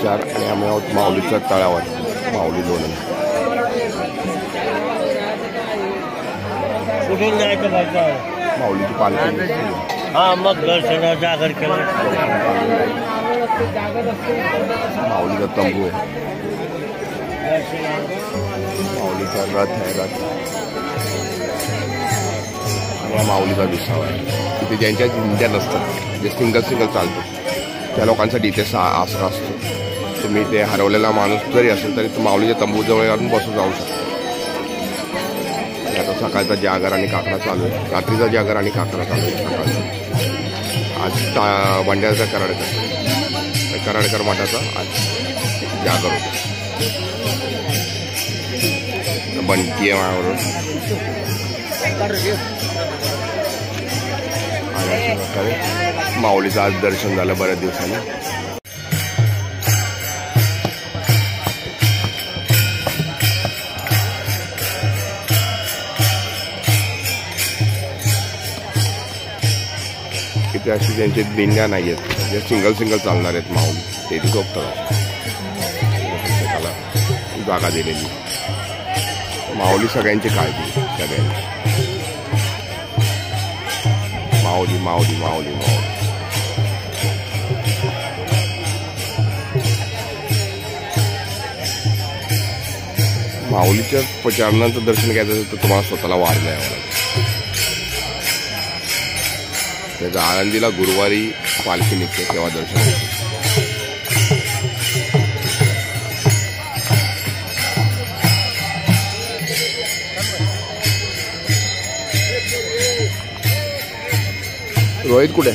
4 आणि आम्ही आहोत माऊलीच्या तळावर, माऊली लोणंद. कुठून जायचं माऊलीची पालखी. हा मग दर्शन जागर केलं. माऊलीचा तंबू आहे, माऊलीचा रथ आहे, रथ आणि माऊलीचा विसावा आहे. तिथे ज्यांच्या दिंड्या नसतात, जे सिंगल चालतो, त्या लोकांसाठी इथे आसरा असतो. तुम्ही ते हरवलेला माणूस जरी असेल तरी माऊलीच्या तंबूजवळ आणून बसून जाऊ शकता. आता सकाळचा जागर आणि काकडा चालू आहे, रात्रीचा जागर आणि काकडा चालू आहे सकाळचा. आज बंड्याचा कराडकर मठाचा आज जागर होतो. बंटी आहे माझ्याबरोबर. आणि अशा प्रकारे माऊलीचं आज दर्शन झालं बऱ्याच दिवसांनी. इथे अशी ज्यांचे दिंड्या नाही आहेत, जे सिंगल चालणार आहेत माऊली, ते तिथे झोपतात. प्रत्येकाला जागा दिलेली. माऊली सगळ्यांची काळजी, सगळ्यांची. माऊली माऊली माऊली माऊली. माऊलीच्या चरणांचं दर्शन घ्यायचं असेल तर तुम्हाला स्वतःला वारीला यावं लागेल. त्याच्या आळंदीला गुरुवारी पालखी निघते, तेव्हा दर्शन होतं. रोहित कुठे?